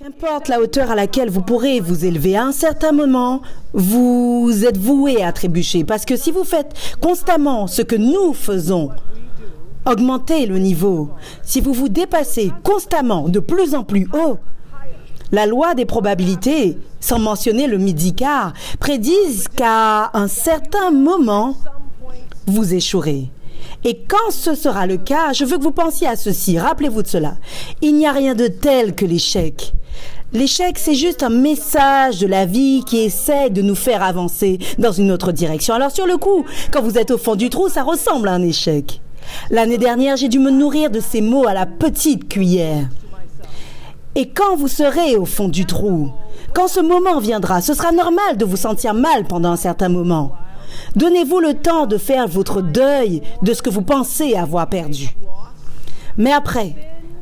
Qu'importe la hauteur à laquelle vous pourrez vous élever, à un certain moment, vous êtes voué à trébucher. Parce que si vous faites constamment ce que nous faisons, augmentez le niveau. Si vous vous dépassez constamment de plus en plus haut, la loi des probabilités, sans mentionner le midi-quart, prédisent qu'à un certain moment, vous échouerez. Et quand ce sera le cas, je veux que vous pensiez à ceci, rappelez-vous de cela. Il n'y a rien de tel que l'échec. L'échec, c'est juste un message de la vie qui essaie de nous faire avancer dans une autre direction. Alors sur le coup, quand vous êtes au fond du trou, ça ressemble à un échec. L'année dernière, j'ai dû me nourrir de ces mots à la petite cuillère. Et quand vous serez au fond du trou, quand ce moment viendra, ce sera normal de vous sentir mal pendant un certain moment. Donnez-vous le temps de faire votre deuil de ce que vous pensez avoir perdu. Mais après,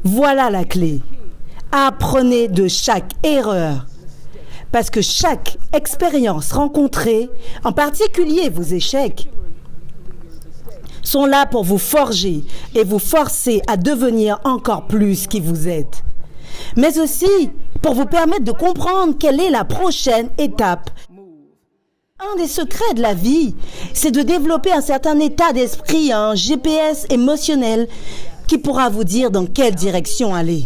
voilà la clé. Apprenez de chaque erreur. Parce que chaque expérience rencontrée, en particulier vos échecs, sont là pour vous forger et vous forcer à devenir encore plus qui vous êtes. Mais aussi pour vous permettre de comprendre quelle est la prochaine étape. Un des secrets de la vie, c'est de développer un certain état d'esprit, un GPS émotionnel qui pourra vous dire dans quelle direction aller.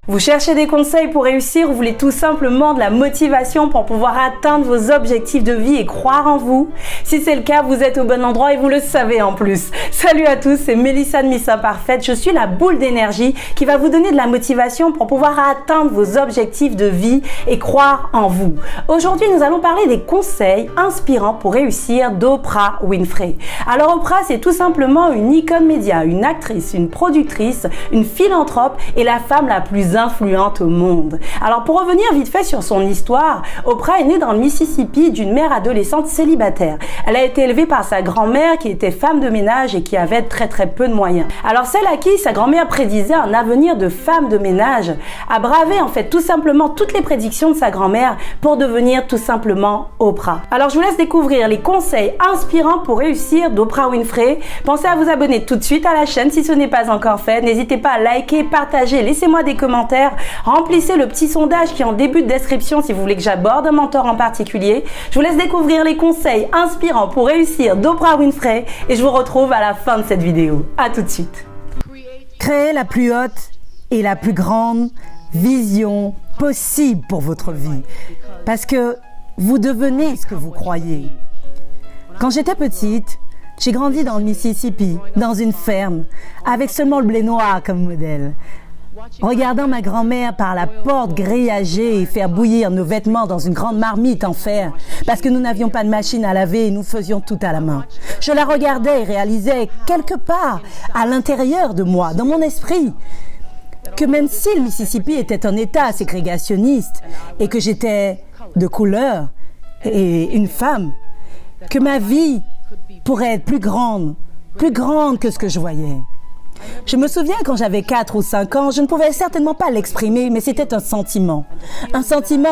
Vous cherchez des conseils pour réussir ou vous voulez tout simplement de la motivation pour pouvoir atteindre vos objectifs de vie et croire en vous? Si c'est le cas, vous êtes au bon endroit et vous le savez en plus. Salut à tous, c'est Mélissa de Miss Imparfaite. Je suis la boule d'énergie qui va vous donner de la motivation pour pouvoir atteindre vos objectifs de vie et croire en vous. Aujourd'hui, nous allons parler des conseils inspirants pour réussir d'Oprah Winfrey. Alors Oprah, c'est tout simplement une icône média, une actrice, une productrice, une philanthrope et la femme la plus influente au monde. Alors pour revenir vite fait sur son histoire, Oprah est née dans le Mississippi d'une mère adolescente célibataire. Elle a été élevée par sa grand-mère qui était femme de ménage et qui avait très peu de moyens. Alors celle à qui sa grand-mère prédisait un avenir de femme de ménage a bravé en fait tout simplement toutes les prédictions de sa grand-mère pour devenir tout simplement Oprah. Alors je vous laisse découvrir les conseils inspirants pour réussir d'Oprah Winfrey. Pensez à vous abonner tout de suite à la chaîne si ce n'est pas encore fait. N'hésitez pas à liker, partager, laissez-moi des commentaires. Remplissez le petit sondage qui est en début de description si vous voulez que j'aborde un mentor en particulier. Je vous laisse découvrir les conseils inspirants pour réussir d'Oprah Winfrey et je vous retrouve à la fin de cette vidéo. À tout de suite. Créez la plus haute et la plus grande vision possible pour votre vie. Parce que vous devenez ce que vous croyez. Quand j'étais petite, j'ai grandi dans le Mississippi, dans une ferme, avec seulement le blé noir comme modèle. Regardant ma grand-mère par la porte grillagée et faire bouillir nos vêtements dans une grande marmite en fer, parce que nous n'avions pas de machine à laver et nous faisions tout à la main. Je la regardais et réalisais quelque part à l'intérieur de moi, dans mon esprit, que même si le Mississippi était un État ségrégationniste et que j'étais de couleur et une femme, que ma vie pourrait être plus grande que ce que je voyais. Je me souviens quand j'avais 4 ou 5 ans, je ne pouvais certainement pas l'exprimer, mais c'était un sentiment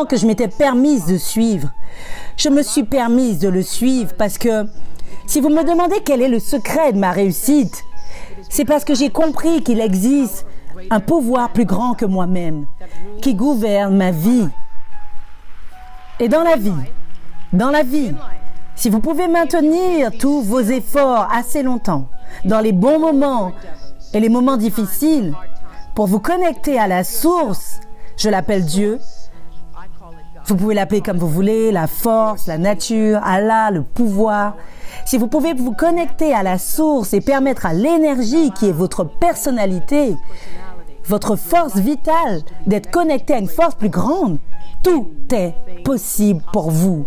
que je m'étais permise de suivre. Je me suis permise de le suivre parce que si vous me demandez quel est le secret de ma réussite, c'est parce que j'ai compris qu'il existe un pouvoir plus grand que moi-même, qui gouverne ma vie. Et dans la vie, si vous pouvez maintenir tous vos efforts assez longtemps, dans les bons moments et les moments difficiles, pour vous connecter à la source, je l'appelle Dieu, vous pouvez l'appeler comme vous voulez, la force, la nature, Allah, le pouvoir. Si vous pouvez vous connecter à la source et permettre à l'énergie qui est votre personnalité, votre force vitale, d'être connecté à une force plus grande, tout est possible pour vous.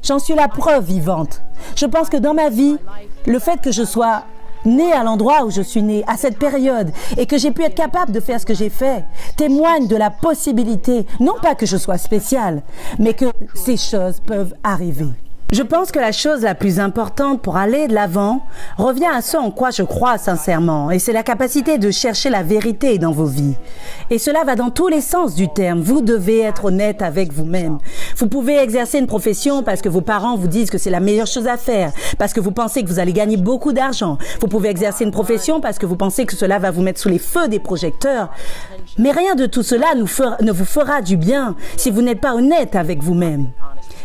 J'en suis la preuve vivante. Je pense que dans ma vie, le fait que je sois née à l'endroit où je suis née, à cette période, et que j'ai pu être capable de faire ce que j'ai fait, témoigne de la possibilité, non pas que je sois spéciale, mais que ces choses peuvent arriver. Je pense que la chose la plus importante pour aller de l'avant revient à ce en quoi je crois sincèrement, et c'est la capacité de chercher la vérité dans vos vies. Et cela va dans tous les sens du terme. Vous devez être honnête avec vous-même. Vous pouvez exercer une profession parce que vos parents vous disent que c'est la meilleure chose à faire, parce que vous pensez que vous allez gagner beaucoup d'argent. Vous pouvez exercer une profession parce que vous pensez que cela va vous mettre sous les feux des projecteurs. Mais rien de tout cela ne vous fera du bien si vous n'êtes pas honnête avec vous-même.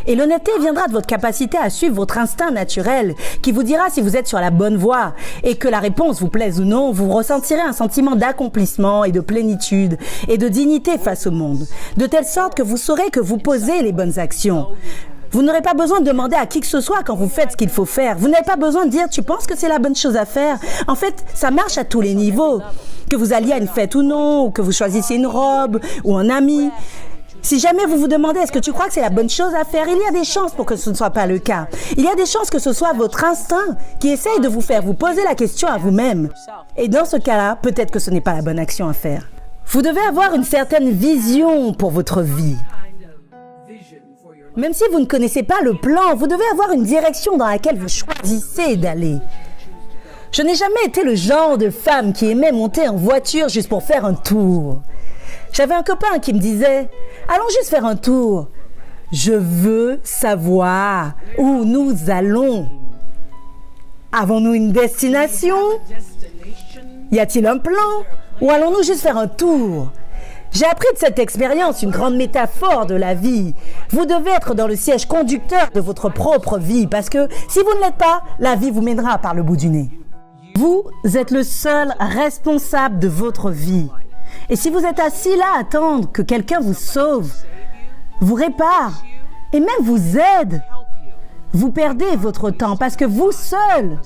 Et l'honnêteté viendra de votre capacité à suivre votre instinct naturel qui vous dira si vous êtes sur la bonne voie et que la réponse vous plaise ou non, vous ressentirez un sentiment d'accomplissement et de plénitude et de dignité face au monde, de telle sorte que vous saurez que vous posez les bonnes actions. Vous n'aurez pas besoin de demander à qui que ce soit quand vous faites ce qu'il faut faire. Vous n'avez pas besoin de dire « tu penses que c'est la bonne chose à faire ?» En fait, ça marche à tous les niveaux. Que vous alliez à une fête ou non, ou que vous choisissiez une robe ou un ami. Si jamais vous vous demandez est-ce que tu crois que c'est la bonne chose à faire, il y a des chances pour que ce ne soit pas le cas. Il y a des chances que ce soit votre instinct qui essaye de vous faire vous poser la question à vous-même. Et dans ce cas-là, peut-être que ce n'est pas la bonne action à faire. Vous devez avoir une certaine vision pour votre vie. Même si vous ne connaissez pas le plan, vous devez avoir une direction dans laquelle vous choisissez d'aller. Je n'ai jamais été le genre de femme qui aimait monter en voiture juste pour faire un tour. J'avais un copain qui me disait « Allons juste faire un tour. Je veux savoir où nous allons. Avons-nous une destination? Y a-t-il un plan? Ou allons-nous juste faire un tour ?» J'ai appris de cette expérience une grande métaphore de la vie. Vous devez être dans le siège conducteur de votre propre vie parce que si vous ne l'êtes pas, la vie vous mènera par le bout du nez. Vous êtes le seul responsable de votre vie. Et si vous êtes assis là à attendre que quelqu'un vous sauve, vous répare et même vous aide, vous perdez votre temps parce que vous seul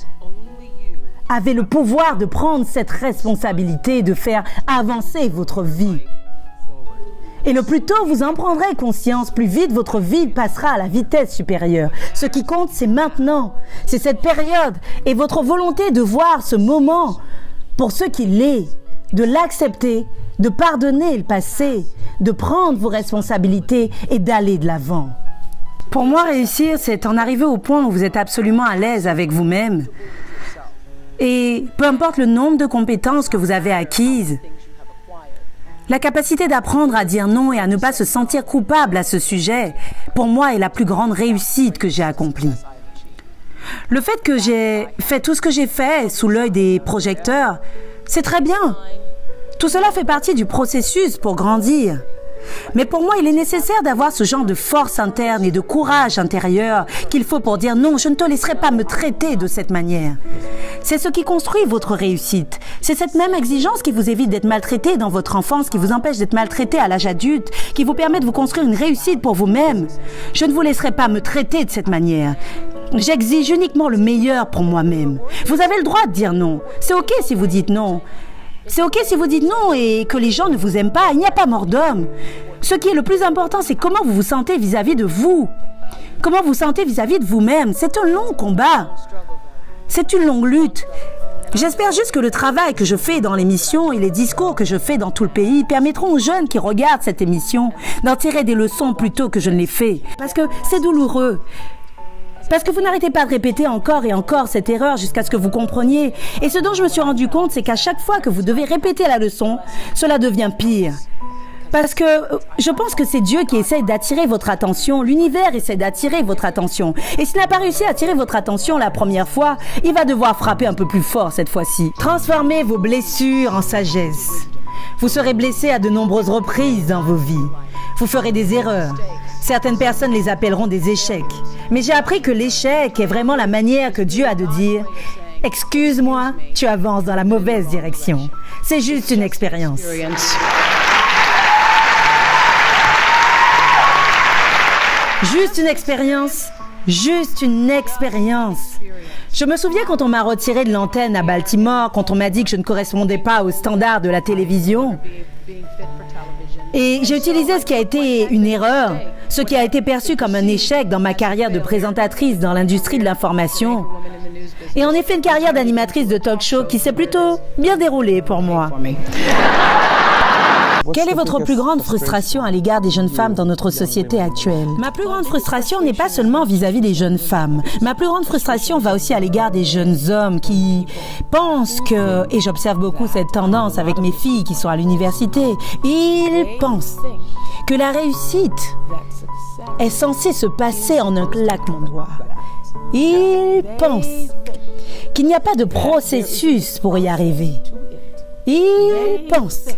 avez le pouvoir de prendre cette responsabilité et de faire avancer votre vie. Et le plus tôt vous en prendrez conscience, plus vite votre vie passera à la vitesse supérieure. Ce qui compte, c'est maintenant. C'est cette période et votre volonté de voir ce moment pour ce qu'il est, de l'accepter, de pardonner le passé, de prendre vos responsabilités et d'aller de l'avant. Pour moi, réussir, c'est en arriver au point où vous êtes absolument à l'aise avec vous-même. Et peu importe le nombre de compétences que vous avez acquises, la capacité d'apprendre à dire non et à ne pas se sentir coupable à ce sujet, pour moi, est la plus grande réussite que j'ai accomplie. Le fait que j'ai fait tout ce que j'ai fait sous l'œil des projecteurs, c'est très bien. Tout cela fait partie du processus pour grandir. Mais pour moi, il est nécessaire d'avoir ce genre de force interne et de courage intérieur qu'il faut pour dire non, je ne te laisserai pas me traiter de cette manière. C'est ce qui construit votre réussite. C'est cette même exigence qui vous évite d'être maltraité dans votre enfance, qui vous empêche d'être maltraité à l'âge adulte, qui vous permet de vous construire une réussite pour vous-même. Je ne vous laisserai pas me traiter de cette manière. J'exige uniquement le meilleur pour moi-même. Vous avez le droit de dire non. C'est OK si vous dites non. C'est OK si vous dites non et que les gens ne vous aiment pas, il n'y a pas mort d'homme. Ce qui est le plus important, c'est comment vous vous sentez vis-à-vis de vous. Comment vous vous sentez vis-à-vis de vous-même. C'est un long combat. C'est une longue lutte. J'espère juste que le travail que je fais dans l'émission et les discours que je fais dans tout le pays permettront aux jeunes qui regardent cette émission d'en tirer des leçons plutôt que je ne l'ai fait. Parce que c'est douloureux. Parce que vous n'arrêtez pas de répéter encore et encore cette erreur jusqu'à ce que vous compreniez. Et ce dont je me suis rendu compte, c'est qu'à chaque fois que vous devez répéter la leçon, cela devient pire. Parce que je pense que c'est Dieu qui essaye d'attirer votre attention. L'univers essaie d'attirer votre attention. Et s'il n'a pas réussi à attirer votre attention la première fois, il va devoir frapper un peu plus fort cette fois-ci. Transformez vos blessures en sagesse. Vous serez blessé à de nombreuses reprises dans vos vies. Vous ferez des erreurs. Certaines personnes les appelleront des échecs. Mais j'ai appris que l'échec est vraiment la manière que Dieu a de dire « Excuse-moi, tu avances dans la mauvaise direction. C'est juste une expérience. » Juste une expérience. Juste une expérience. Je me souviens quand on m'a retiré de l'antenne à Baltimore, quand on m'a dit que je ne correspondais pas aux standards de la télévision. Et j'ai utilisé ce qui a été une erreur, ce qui a été perçu comme un échec dans ma carrière de présentatrice dans l'industrie de l'information. Et en effet, une carrière d'animatrice de talk show qui s'est plutôt bien déroulée pour moi. Quelle est votre plus grande frustration à l'égard des jeunes femmes dans notre société actuelle? Ma plus grande frustration n'est pas seulement vis-à-vis des jeunes femmes. Ma plus grande frustration va aussi à l'égard des jeunes hommes qui pensent que, et j'observe beaucoup cette tendance avec mes filles qui sont à l'université, ils pensent que la réussite est censée se passer en un claquement de doigts. Ils pensent qu'il n'y a pas de processus pour y arriver. Ils pensent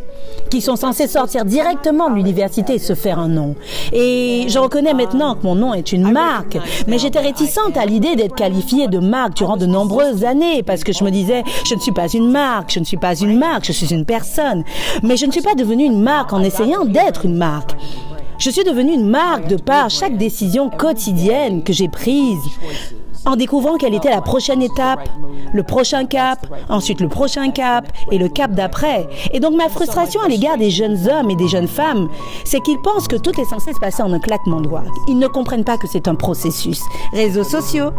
qu'ils sont censés sortir directement de l'université et se faire un nom. Et je reconnais maintenant que mon nom est une marque, mais j'étais réticente à l'idée d'être qualifiée de marque durant de nombreuses années parce que je me disais, je ne suis pas une marque, je ne suis pas une marque, je suis une personne. Mais je ne suis pas devenue une marque en essayant d'être une marque. Je suis devenue une marque de par chaque décision quotidienne que j'ai prise, en découvrant quelle était la prochaine étape, le prochain cap, ensuite le prochain cap et le cap d'après. Et donc ma frustration à l'égard des jeunes hommes et des jeunes femmes, c'est qu'ils pensent que tout est censé se passer en un claquement de doigts. Ils ne comprennent pas que c'est un processus. Réseaux sociaux.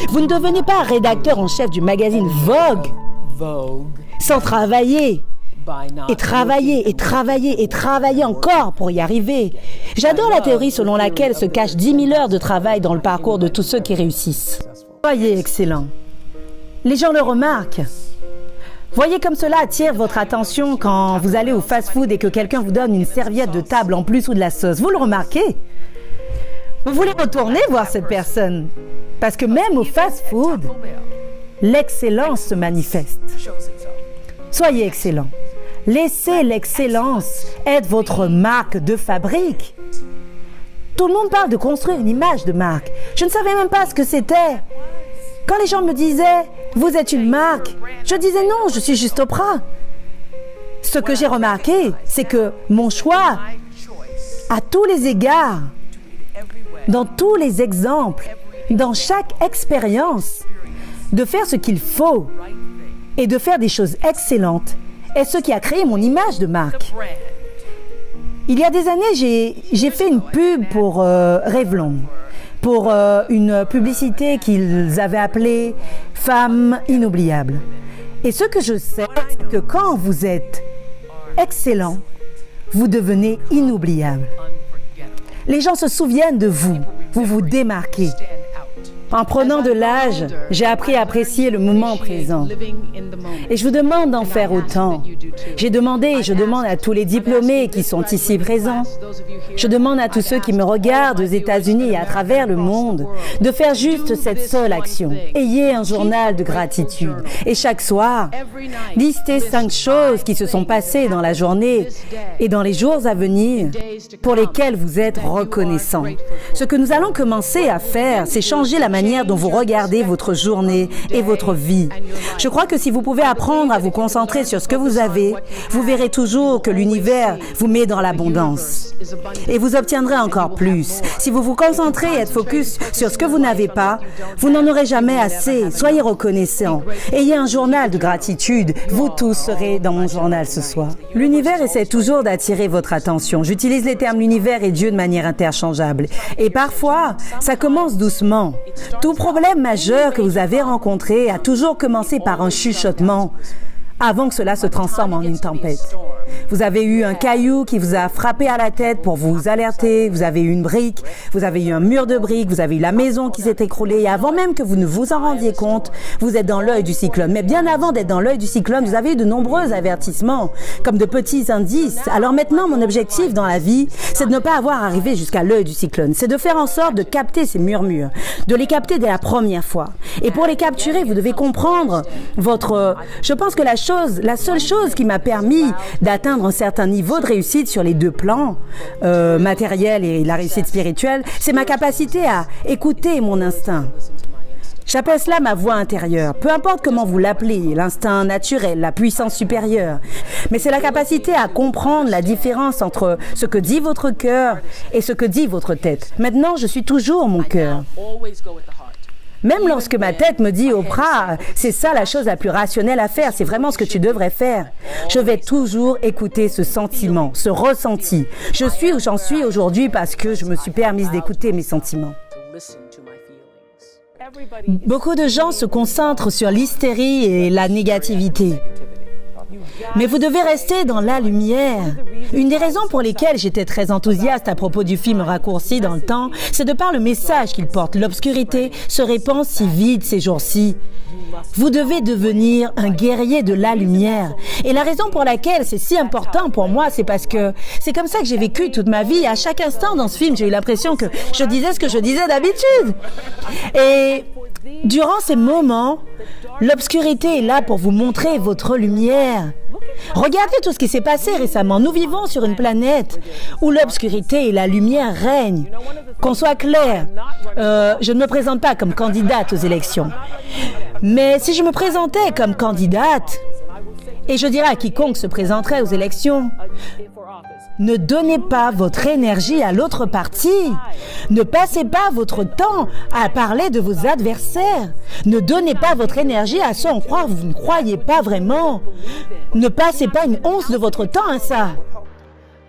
Vous ne devenez pas rédacteur en chef du magazine Vogue sans travailler. Et travailler encore pour y arriver. J'adore la théorie selon laquelle se cachent 10 000 heures de travail dans le parcours de tous ceux qui réussissent. Soyez excellent. Les gens le remarquent. Voyez comme cela attire votre attention quand vous allez au fast-food et que quelqu'un vous donne une serviette de table en plus ou de la sauce. Vous le remarquez? Vous voulez retourner voir cette personne. Parce que même au fast-food, l'excellence se manifeste. Soyez excellent. Laissez l'excellence être votre marque de fabrique. Tout le monde parle de construire une image de marque. Je ne savais même pas ce que c'était. Quand les gens me disaient « Vous êtes une marque », je disais « Non, je suis juste Oprah ». Ce que j'ai remarqué, c'est que mon choix, à tous les égards, dans tous les exemples, dans chaque expérience, de faire ce qu'il faut et de faire des choses excellentes, est ce qui a créé mon image de marque. Il y a des années, j'ai fait une pub pour Revlon, pour une publicité qu'ils avaient appelée « Femmes inoubliables ». Et ce que je sais, c'est que quand vous êtes excellent, vous devenez inoubliable. Les gens se souviennent de vous, vous vous démarquez. En prenant de l'âge, j'ai appris à apprécier le moment présent. Et je vous demande d'en faire autant. J'ai demandé et je demande à tous les diplômés qui sont ici présents, je demande à tous ceux qui me regardent aux États-Unis et à travers le monde, de faire juste cette seule action. Ayez un journal de gratitude. Et chaque soir, listez 5 choses qui se sont passées dans la journée et dans les jours à venir pour lesquelles vous êtes reconnaissant. Ce que nous allons commencer à faire, c'est changer la manière dont vous regardez votre journée et votre vie. Je crois que si vous pouvez apprendre à vous concentrer sur ce que vous avez, vous verrez toujours que l'univers vous met dans l'abondance. Et vous obtiendrez encore plus. Si vous vous concentrez et êtes focus sur ce que vous n'avez pas, vous n'en aurez jamais assez. Soyez reconnaissants. Ayez un journal de gratitude. Vous tous serez dans mon journal ce soir. L'univers essaie toujours d'attirer votre attention. J'utilise les termes l'univers et Dieu de manière interchangeable. Et parfois, ça commence doucement. Tout problème majeur que vous avez rencontré a toujours commencé par un chuchotement avant que cela se transforme en une tempête. Vous avez eu un caillou qui vous a frappé à la tête pour vous alerter, vous avez eu une brique, vous avez eu un mur de briques, vous avez eu la maison qui s'est écroulée et avant même que vous ne vous en rendiez compte, vous êtes dans l'œil du cyclone. Mais bien avant d'être dans l'œil du cyclone, vous avez eu de nombreux avertissements, comme de petits indices. Alors maintenant, mon objectif dans la vie, c'est de ne pas avoir arrivé jusqu'à l'œil du cyclone. C'est de faire en sorte de capter ces murmures, de les capter dès la première fois. Et pour les capturer, vous devez comprendre Je pense que la seule chose qui m'a permis d'atteindre un certain niveau de réussite sur les 2 plans, matériel et la réussite spirituelle, c'est ma capacité à écouter mon instinct. J'appelle cela ma voix intérieure. Peu importe comment vous l'appelez, l'instinct naturel, la puissance supérieure. Mais c'est la capacité à comprendre la différence entre ce que dit votre cœur et ce que dit votre tête. Maintenant, je suis toujours mon cœur. Même lorsque ma tête me dit « Oprah, c'est ça la chose la plus rationnelle à faire, c'est vraiment ce que tu devrais faire », je vais toujours écouter ce sentiment, ce ressenti. Je suis où j'en suis aujourd'hui parce que je me suis permise d'écouter mes sentiments. Beaucoup de gens se concentrent sur l'hystérie et la négativité. Mais vous devez rester dans la lumière. Une des raisons pour lesquelles j'étais très enthousiaste à propos du film Raccourci dans le temps, c'est de par le message qu'il porte. L'obscurité se répand si vite ces jours-ci. Vous devez devenir un guerrier de la lumière. Et la raison pour laquelle c'est si important pour moi, c'est parce que c'est comme ça que j'ai vécu toute ma vie. À chaque instant dans ce film, j'ai eu l'impression que je disais ce que je disais d'habitude. Et durant ces moments, l'obscurité est là pour vous montrer votre lumière. Regardez tout ce qui s'est passé récemment. Nous vivons sur une planète où l'obscurité et la lumière règnent. Qu'on soit clair, je ne me présente pas comme candidate aux élections. Mais si je me présentais comme candidate, et je dirais à quiconque se présenterait aux élections, ne donnez pas votre énergie à l'autre parti. Ne passez pas votre temps à parler de vos adversaires. Ne donnez pas votre énergie à ceux en quoi vous ne croyez pas vraiment. Ne passez pas une once de votre temps à ça.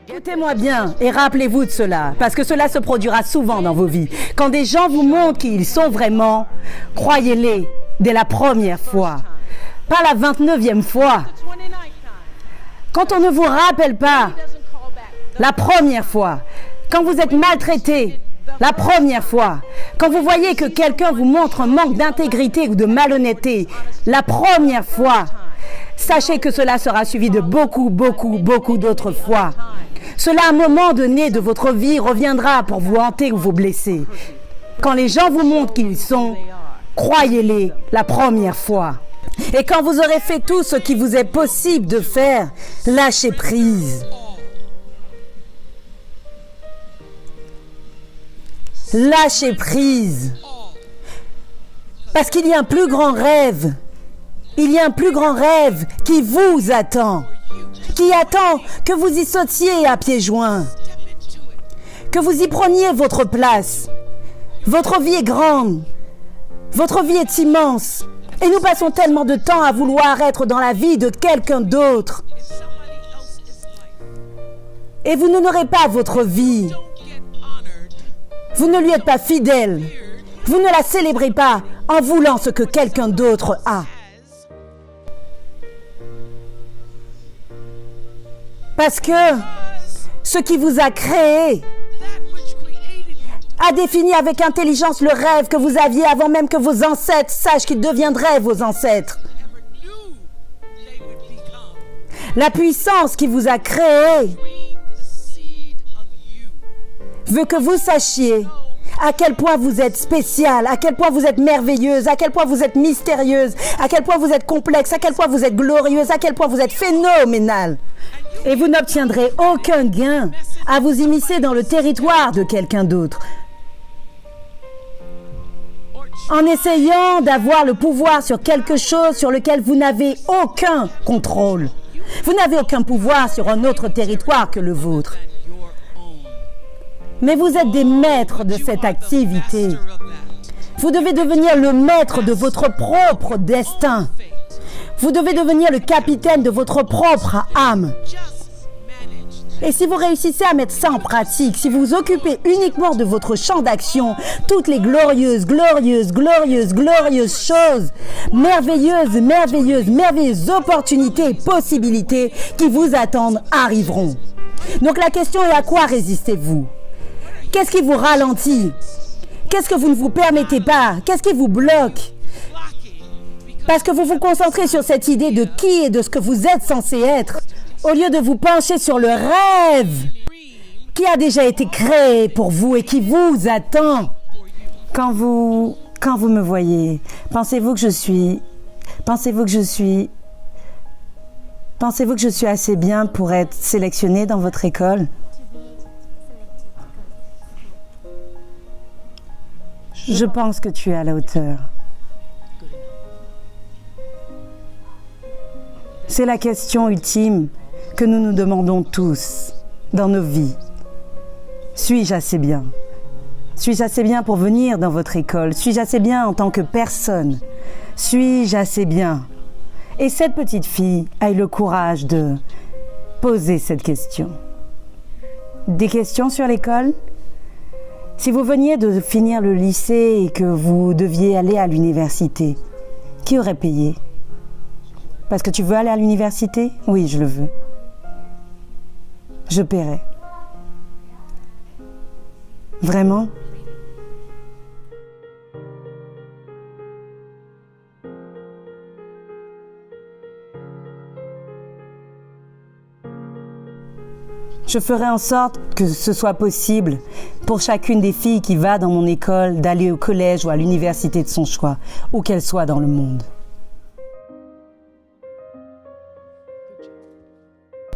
Écoutez-moi bien et rappelez-vous de cela, parce que cela se produira souvent dans vos vies. Quand des gens vous montrent qui ils sont vraiment, croyez-les dès la première fois, pas la 29e fois. Quand on ne vous rappelle pas, la première fois, quand vous êtes maltraité, la première fois, quand vous voyez que quelqu'un vous montre un manque d'intégrité ou de malhonnêteté, la première fois, sachez que cela sera suivi de beaucoup d'autres fois. Cela, à un moment donné de votre vie, reviendra pour vous hanter ou vous blesser. Quand les gens vous montrent qui ils sont, croyez-les la première fois. Et quand vous aurez fait tout ce qui vous est possible de faire, lâchez prise. Lâchez prise. Parce qu'il y a un plus grand rêve. Il y a un plus grand rêve qui vous attend. Qui attend que vous y sautiez à pieds joints. Que vous y preniez votre place. Votre vie est grande. Votre vie est immense. Et nous passons tellement de temps à vouloir être dans la vie de quelqu'un d'autre. Et vous n'honorez pas votre vie. Vous ne lui êtes pas fidèle. Vous ne la célébrez pas en voulant ce que quelqu'un d'autre a. Parce que ce qui vous a créé a défini avec intelligence le rêve que vous aviez avant même que vos ancêtres sachent qu'ils deviendraient vos ancêtres. La puissance qui vous a créé veut que vous sachiez à quel point vous êtes spécial, à quel point vous êtes merveilleuse, à quel point vous êtes mystérieuse, à quel point vous êtes complexe, à quel point vous êtes glorieuse, à quel point vous êtes phénoménale. Et vous n'obtiendrez aucun gain à vous immiscer dans le territoire de quelqu'un d'autre. En essayant d'avoir le pouvoir sur quelque chose sur lequel vous n'avez aucun contrôle. Vous n'avez aucun pouvoir sur un autre territoire que le vôtre. Mais vous êtes des maîtres de cette activité. Vous devez devenir le maître de votre propre destin. Vous devez devenir le capitaine de votre propre âme. Et si vous réussissez à mettre ça en pratique, si vous vous occupez uniquement de votre champ d'action, toutes les glorieuses choses, merveilleuses opportunités et possibilités qui vous attendent arriveront. Donc la question est: à quoi résistez-vous? Qu'est-ce qui vous ralentit? Qu'est-ce que vous ne vous permettez pas? Qu'est-ce qui vous bloque? Parce que vous vous concentrez sur cette idée de qui et de ce que vous êtes censé être, au lieu de vous pencher sur le rêve qui a déjà été créé pour vous et qui vous attend. Quand vous me voyez, pensez-vous que je suis assez bien pour être sélectionnée dans votre école? Je pense que tu es à la hauteur. C'est la question ultime que nous nous demandons tous dans nos vies. Suis-je assez bien? Suis-je assez bien pour venir dans votre école? Suis-je assez bien en tant que personne? Suis-je assez bien? Et cette petite fille a eu le courage de poser cette question. Des questions sur l'école? Si vous veniez de finir le lycée et que vous deviez aller à l'université, qui aurait payé? Parce que tu veux aller à l'université? Oui, je le veux. Je paierai. Vraiment? Je ferai en sorte que ce soit possible pour chacune des filles qui va dans mon école d'aller au collège ou à l'université de son choix, où qu'elle soit dans le monde.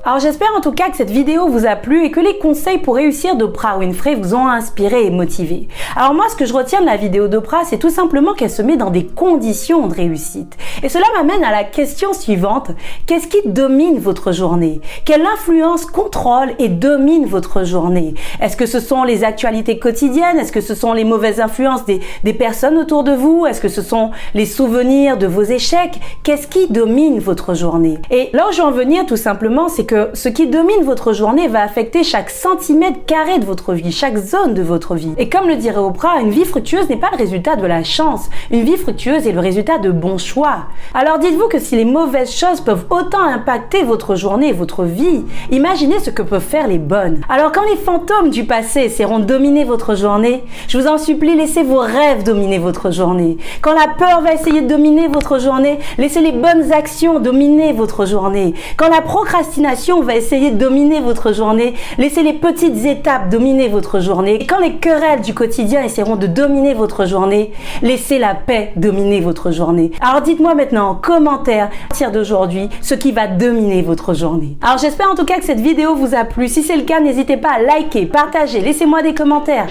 Alors j'espère en tout cas que cette vidéo vous a plu et que les conseils pour réussir d'Oprah Winfrey vous ont inspiré et motivé. Alors moi, ce que je retiens de la vidéo d'Oprah, c'est tout simplement qu'elle se met dans des conditions de réussite. Et cela m'amène à la question suivante. Qu'est-ce qui domine votre journée? Quelle influence contrôle et domine votre journée? Est-ce que ce sont les actualités quotidiennes? Est-ce que ce sont les mauvaises influences des personnes autour de vous? Est-ce que ce sont les souvenirs de vos échecs? Qu'est-ce qui domine votre journée? Et là où je veux en venir tout simplement, c'est que ce qui domine votre journée va affecter chaque centimètre carré de votre vie, chaque zone de votre vie. Et comme le dirait Oprah, une vie fructueuse n'est pas le résultat de la chance. Une vie fructueuse est le résultat de bons choix. Alors dites-vous que si les mauvaises choses peuvent autant impacter votre journée et votre vie, imaginez ce que peuvent faire les bonnes. Alors quand les fantômes du passé essaieront de dominer votre journée, je vous en supplie, laissez vos rêves dominer votre journée. Quand la peur va essayer de dominer votre journée, laissez les bonnes actions dominer votre journée. Quand la procrastination va essayer de dominer votre journée, laissez les petites étapes dominer votre journée. Et quand les querelles du quotidien essaieront de dominer votre journée, laissez la paix dominer votre journée. Alors dites-moi maintenant en commentaire, à partir d'aujourd'hui, ce qui va dominer votre journée. Alors j'espère en tout cas que cette vidéo vous a plu. Si c'est le cas, n'hésitez pas à liker, partager, laissez-moi des commentaires.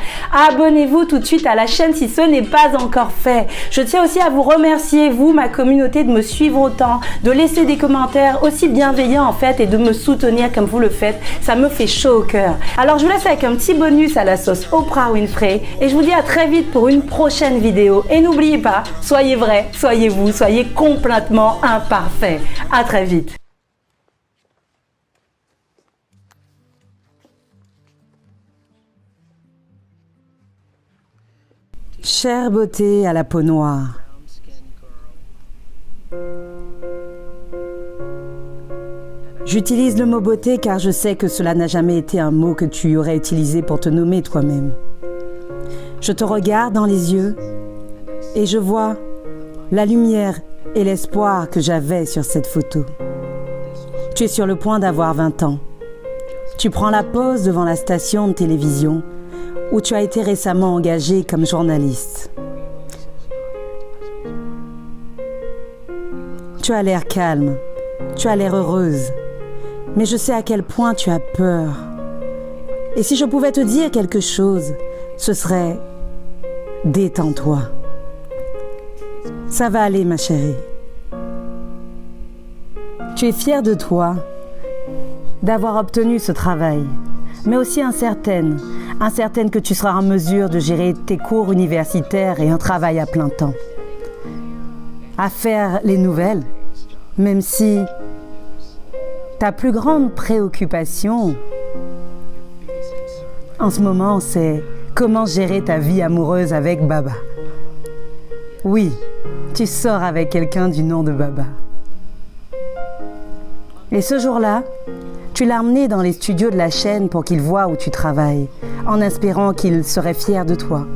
Abonnez-vous tout de suite à la chaîne si ce n'est pas encore fait. Je tiens aussi à vous remercier, vous, ma communauté, de me suivre autant, de laisser des commentaires aussi bienveillants en fait et de me soutenir comme vous le faites. Ça me fait chaud au cœur. Alors je vous laisse avec un petit bonus à la sauce Oprah Winfrey et je vous dis à très vite pour une prochaine vidéo. Et n'oubliez pas, soyez vrai, soyez vous, soyez complètement imparfait. À très vite. Chère beauté à la peau noire, j'utilise le mot beauté car je sais que cela n'a jamais été un mot que tu aurais utilisé pour te nommer toi-même. Je te regarde dans les yeux et je vois la lumière et l'espoir que j'avais sur cette photo. Tu es sur le point d'avoir 20 ans. Tu prends la pause devant la station de télévision où tu as été récemment engagé comme journaliste. Tu as l'air calme, tu as l'air heureuse, mais je sais à quel point tu as peur. Et si je pouvais te dire quelque chose, ce serait « détends-toi ». Ça va aller, ma chérie. Tu es fière de toi, d'avoir obtenu ce travail, mais aussi incertaine que tu seras en mesure de gérer tes cours universitaires et un travail à plein temps. À faire les nouvelles, même si ta plus grande préoccupation en ce moment, c'est comment gérer ta vie amoureuse avec Baba. Oui, tu sors avec quelqu'un du nom de Baba. Et ce jour-là, tu l'as emmené dans les studios de la chaîne pour qu'il voie où tu travailles, en espérant qu'il serait fier de toi.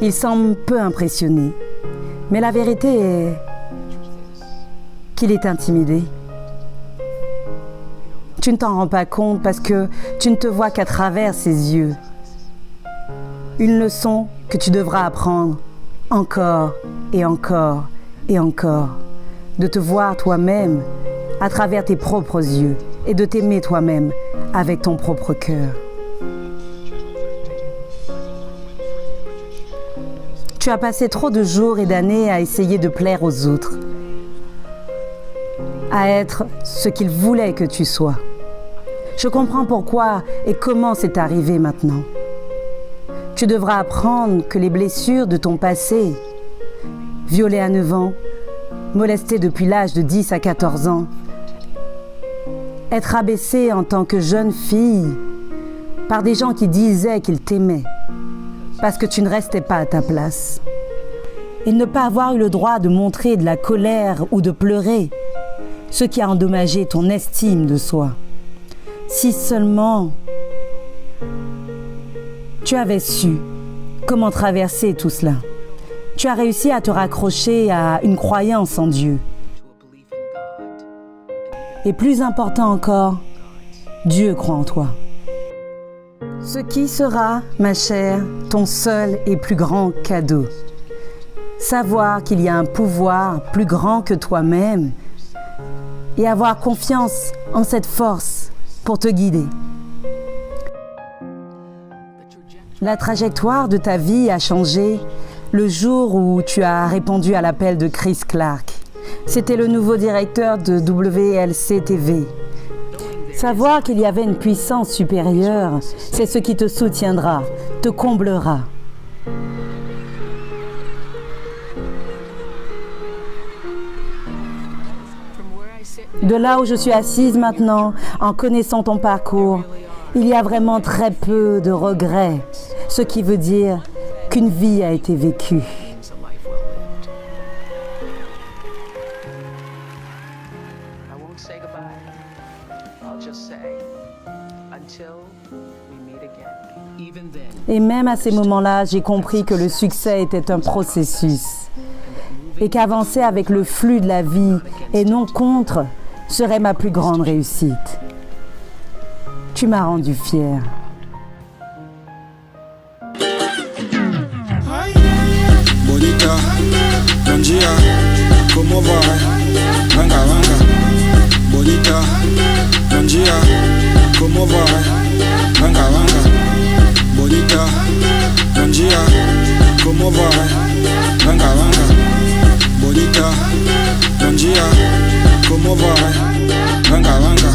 Il semble peu impressionné, mais la vérité est qu'il est intimidé. Tu ne t'en rends pas compte parce que tu ne te vois qu'à travers ses yeux. Une leçon que tu devras apprendre encore et encore et encore, de te voir toi-même à travers tes propres yeux et de t'aimer toi-même avec ton propre cœur. Tu as passé trop de jours et d'années à essayer de plaire aux autres, à être ce qu'ils voulaient que tu sois. Je comprends pourquoi et comment c'est arrivé maintenant. Tu devras apprendre que les blessures de ton passé, violée à 9 ans, molestée depuis l'âge de 10 à 14 ans, être abaissée en tant que jeune fille par des gens qui disaient qu'ils t'aimaient parce que tu ne restais pas à ta place. et ne pas avoir eu le droit de montrer de la colère ou de pleurer, ce qui a endommagé ton estime de soi. Si seulement tu avais su comment traverser tout cela. Tu as réussi à te raccrocher à une croyance en Dieu. Et plus important encore, Dieu croit en toi. Ce qui sera, ma chère, ton seul et plus grand cadeau. Savoir qu'il y a un pouvoir plus grand que toi-même et avoir confiance en cette force pour te guider. La trajectoire de ta vie a changé le jour où tu as répondu à l'appel de Chris Clark. C'était le nouveau directeur de WLC TV. Savoir qu'il y avait une puissance supérieure, c'est ce qui te soutiendra, te comblera. De là où je suis assise maintenant, en connaissant ton parcours, il y a vraiment très peu de regrets, ce qui veut dire qu'une vie a été vécue. Et même à ces moments-là, j'ai compris que le succès était un processus et qu'avancer avec le flux de la vie et non contre serait ma plus grande réussite. Tu m'as rendu fière. Bonita, Nanjia, comment va? Vanga, vanga. Bonita, Nanjia, comment va? Vanga, vanga. Bonita, Nanjia, comment va? Vanga, vanga. Bonita, Nanjia, comment va? Vanga, vanga.